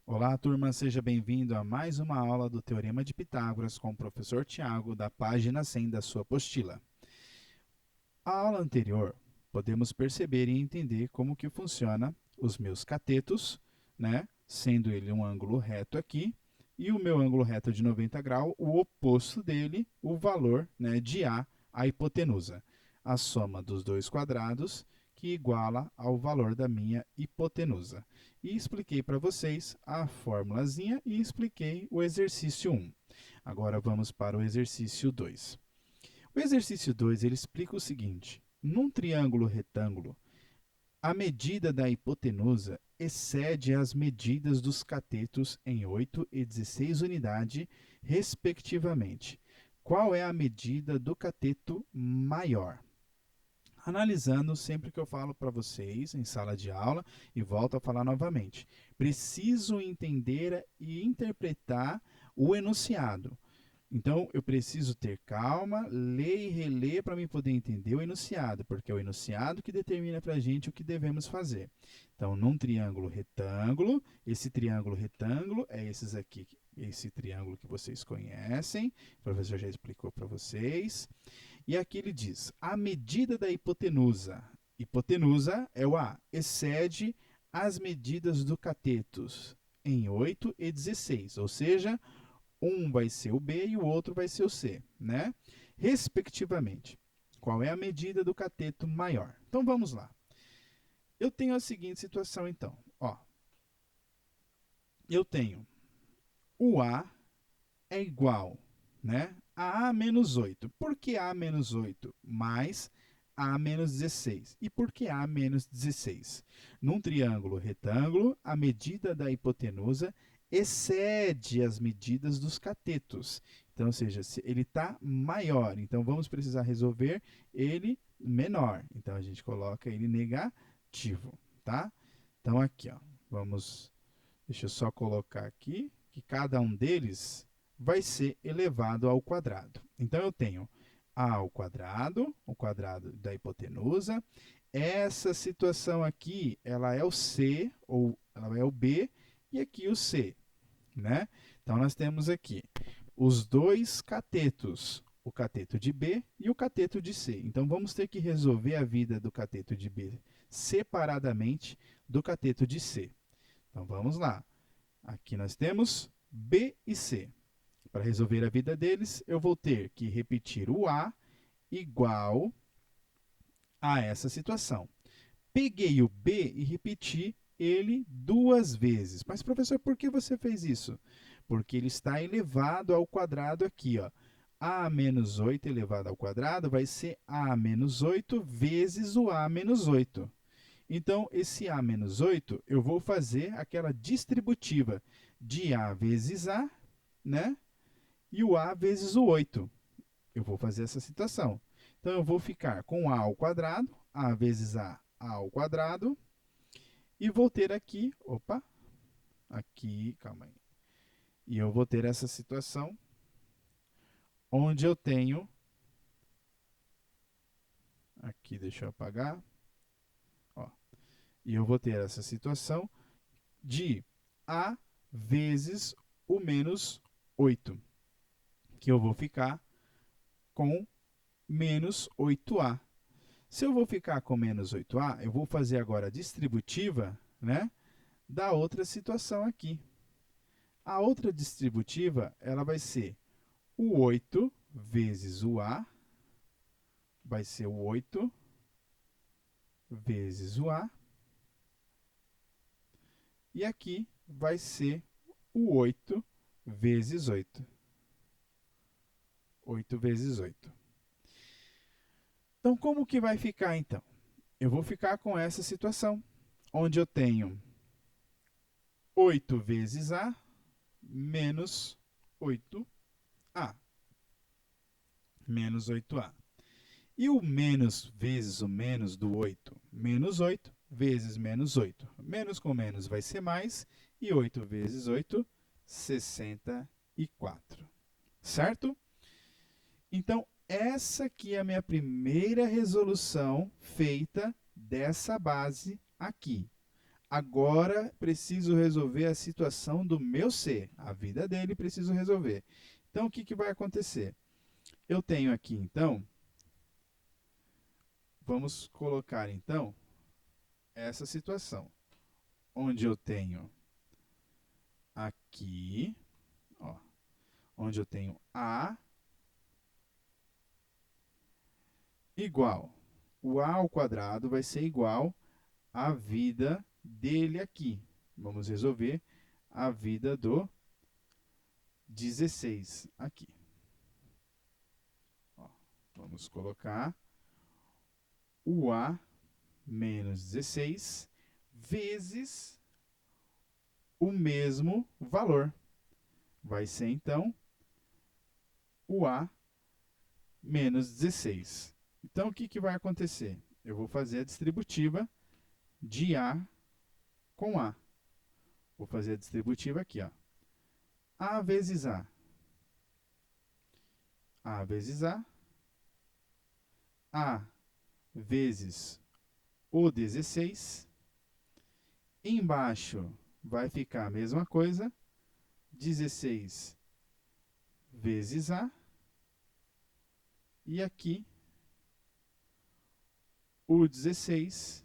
Olá, turma, seja bem-vindo a mais uma aula do Teorema de Pitágoras com o professor Tiago, da página 100 da sua apostila. A aula anterior, podemos perceber e entender como que funciona os meus catetos, né? Sendo ele um ângulo reto aqui, e o meu ângulo reto de 90 graus, o oposto dele, o valor, né, de a hipotenusa. A soma dos dois quadrados, que iguala ao valor da minha hipotenusa. E expliquei para vocês a formulazinha e expliquei o exercício 1. Agora vamos para o exercício 2. O exercício 2 ele explica o seguinte: num triângulo retângulo, a medida da hipotenusa excede as medidas dos catetos em 8 e 16 unidades, respectivamente. Qual é a medida do cateto maior? Analisando sempre que eu falo para vocês em sala de aula e volto a falar novamente. Preciso entender e interpretar o enunciado. Então, eu preciso ter calma, ler e reler para me poder entender o enunciado, porque é o enunciado que determina para a gente o que devemos fazer. Então, num triângulo retângulo, esse triângulo retângulo é esses aqui, esse triângulo que vocês conhecem, o professor já explicou para vocês. E aqui ele diz, a medida da hipotenusa. Hipotenusa é o A, excede as medidas do catetos em 8 e 16, ou seja, um vai ser o B e o outro vai ser o C, né? Respectivamente. Qual é a medida do cateto maior? Então vamos lá. Eu tenho a seguinte situação então, ó. Eu tenho o A é igual, né, a menos 8. Por que A menos 8? Mais A menos 16. E por que A menos 16? Num triângulo retângulo, a medida da hipotenusa excede as medidas dos catetos. Então, ou seja, ele está maior. Então, vamos precisar resolver ele menor. Então, a gente coloca ele negativo, tá? Então, aqui, ó, deixa eu só colocar aqui, que cada um deles vai ser elevado ao quadrado. Então, eu tenho a ao quadrado, o quadrado da hipotenusa. Essa situação aqui, ela é o C, ou ela é o B, e aqui o C, né? Então, nós temos aqui os dois catetos, o cateto de B e o cateto de C. Então, vamos ter que resolver a vida do cateto de B separadamente do cateto de C. Então, vamos lá. Aqui nós temos B e C. Para resolver a vida deles, eu vou ter que repetir o A igual a essa situação. Peguei o B e repeti ele duas vezes. Mas, professor, por que você fez isso? Porque ele está elevado ao quadrado aqui, ó. A menos 8 elevado ao quadrado vai ser A menos 8 vezes o A menos 8. Então, esse A menos 8, eu vou fazer aquela distributiva de A vezes A, né? E o A vezes o 8. Eu vou fazer essa situação. Então, eu vou ficar com A ao quadrado, A vezes A ao quadrado, e vou ter aqui, opa, aqui, calma aí. E eu vou ter essa situação onde eu tenho, aqui deixa eu apagar, ó, e eu vou ter essa situação de A vezes o menos 8, que eu vou ficar com menos 8A. Se eu vou ficar com menos 8A, eu vou fazer agora a distributiva, né, da outra situação aqui. A outra distributiva, ela vai ser o 8 vezes o A, vai ser o 8 vezes o A, e aqui vai ser o 8 vezes 8. 8 vezes 8. Então, como que vai ficar, então? Eu vou ficar com essa situação, onde eu tenho 8 vezes A menos 8A. Menos 8A. E o menos vezes o menos do 8, menos 8 vezes menos 8. Menos com menos vai ser mais, e 8 vezes 8, 64. Certo? Então, essa aqui é a minha primeira resolução feita dessa base aqui. Agora preciso resolver a situação do meu C. A vida dele preciso resolver. Então, o que vai acontecer? Eu tenho aqui, então, vamos colocar, então, essa situação, onde eu tenho aqui, ó, onde eu tenho A igual. O A ao quadrado vai ser igual à vida dele aqui. Vamos resolver a vida do 16 aqui. Ó, vamos colocar o A menos 16 vezes o mesmo valor. Vai ser, então, o A menos 16. Então, o que vai acontecer? Eu vou fazer a distributiva de A com A. Vou fazer a distributiva aqui, ó. A vezes A. A vezes A. A vezes o 16. Embaixo vai ficar a mesma coisa. 16 vezes A. E aqui, o 16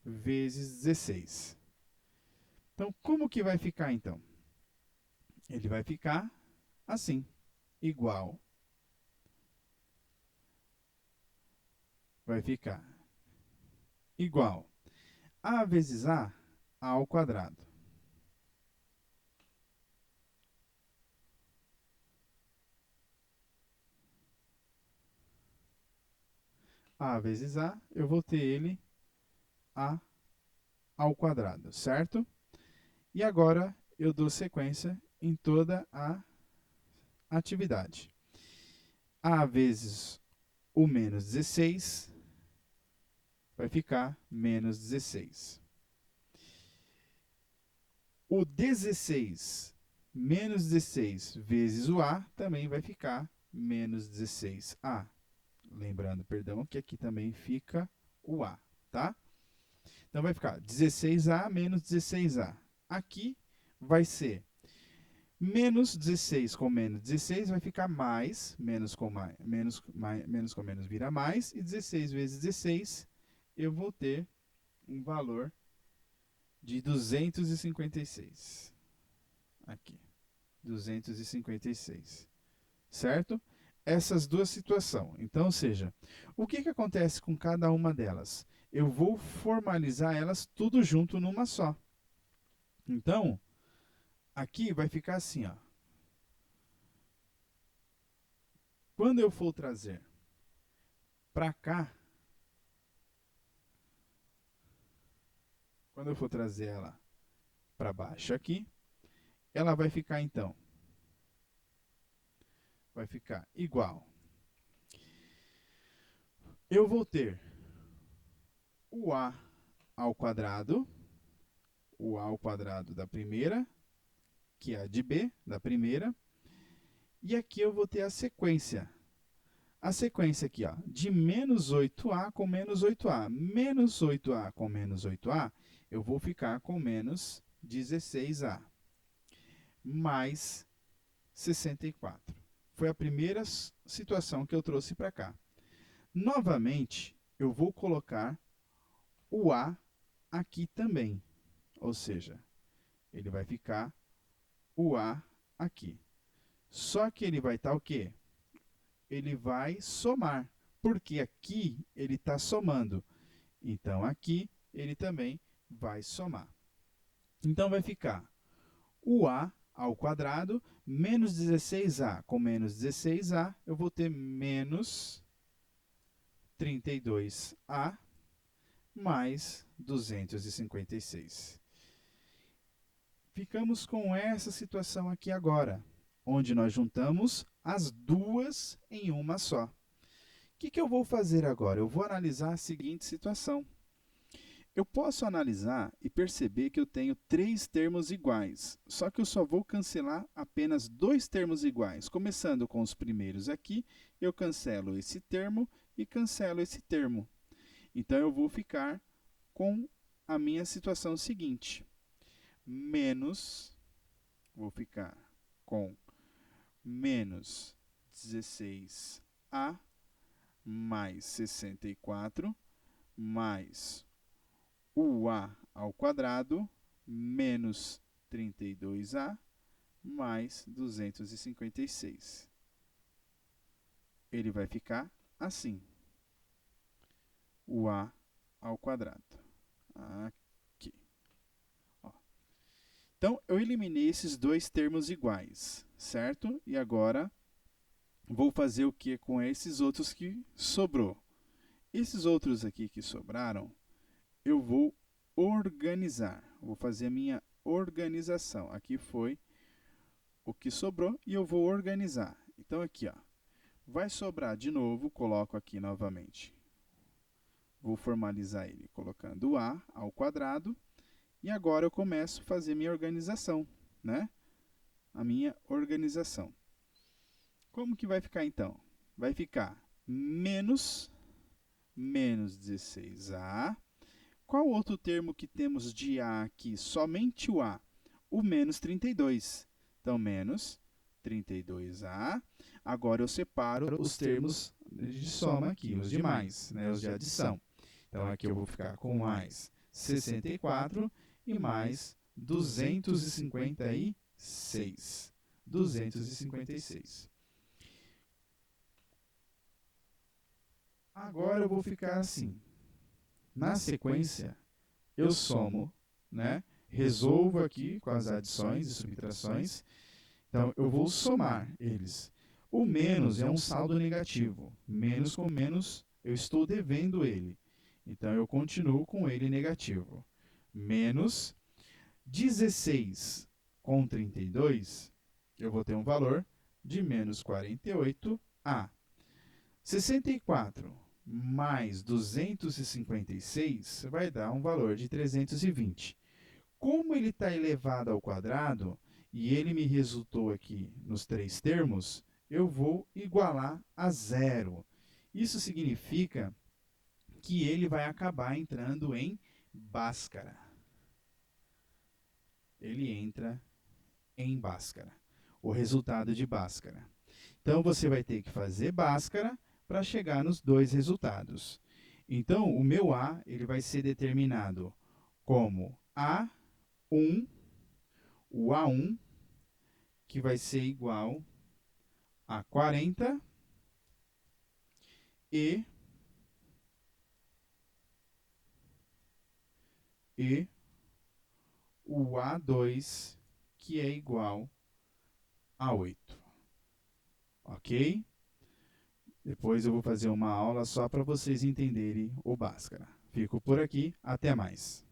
vezes 16. Então, como que vai ficar, então? Ele vai ficar assim, igual. Vai ficar igual A vezes A ao quadrado. A vezes A, eu vou ter ele A ao quadrado, certo? E agora eu dou sequência em toda a atividade. A vezes o menos 16 vai ficar menos 16. O 16 menos 16 vezes o A também vai ficar menos 16A. Lembrando, perdão, que aqui também fica o A, tá? Então vai ficar 16A menos 16A. Aqui vai ser menos 16 com menos 16 vai ficar mais, menos com menos com menos vira mais, e 16 vezes 16 eu vou ter um valor de 256. Aqui, 256, certo? Essas duas situações. Então, ou seja, o que acontece com cada uma delas? Eu vou formalizar elas tudo junto numa só. Então, aqui vai ficar assim, ó. Quando eu for trazer para cá, quando eu for trazer ela para baixo aqui, ela vai ficar, então, vai ficar igual. Eu vou ter o A ao quadrado, o A ao quadrado da primeira, que é a de B, da primeira, e aqui eu vou ter a sequência. A sequência aqui, ó, de menos 8A com menos 8A. Menos 8A com menos 8A, eu vou ficar com menos 16A. Mais 64. Foi a primeira situação que eu trouxe para cá. Novamente, eu vou colocar o A aqui também. Ou seja, ele vai ficar o A aqui. Só que ele vai estar o quê? Ele vai somar, porque aqui ele está somando. Então, aqui ele também vai somar. Então, vai ficar o A ao quadrado, menos 16A com menos 16A, eu vou ter menos 32A mais 256. Ficamos com essa situação aqui agora, onde nós juntamos as duas em uma só. O que eu vou fazer agora? Eu vou analisar a seguinte situação. Eu posso analisar e perceber que eu tenho 3 termos iguais, só que eu só vou cancelar apenas 2 termos iguais. Começando com os primeiros aqui, eu cancelo esse termo e cancelo esse termo. Então, eu vou ficar com a minha situação seguinte. Menos, vou ficar com menos 16a mais 64 mais o a ao quadrado menos 32a mais 256. Ele vai ficar assim. O a ao quadrado. Aqui. Ó. Então, eu eliminei esses dois termos iguais, certo? E agora, vou fazer o que com esses outros que sobrou? Esses outros aqui que sobraram, eu vou organizar. Vou fazer a minha organização. Aqui foi o que sobrou e eu vou organizar. Então, aqui, ó, vai sobrar de novo, coloco aqui novamente. Vou formalizar ele colocando a ao quadrado. E agora eu começo a fazer minha organização, né? A minha organização. Como que vai ficar, então? Vai ficar menos 16a. Qual outro termo que temos de a aqui? Somente o a. O menos 32. Então, menos 32a. Agora, eu separo os termos de soma aqui, os demais, né, os de adição. Então, aqui eu vou ficar com mais 64 e mais 256. 256. Agora eu vou ficar assim. Na sequência, eu somo, né? Resolvo aqui com as adições e subtrações. Então, eu vou somar eles. O menos é um saldo negativo. Menos com menos, eu estou devendo ele. Então, eu continuo com ele negativo. Menos 16 com 32, eu vou ter um valor de menos 48a. 64 mais 256 vai dar um valor de 320. Como ele está elevado ao quadrado, e ele me resultou aqui nos três termos, eu vou igualar a zero. Isso significa que ele vai acabar entrando em Bhaskara. Ele entra em Bhaskara. O resultado de Bhaskara. Então, você vai ter que fazer Bhaskara para chegar nos dois resultados. Então, o meu A ele vai ser determinado como A1, o A1, que vai ser igual a 40, e o A2, que é igual a 8. Ok? Depois eu vou fazer uma aula só para vocês entenderem o Bhaskara. Fico por aqui, até mais.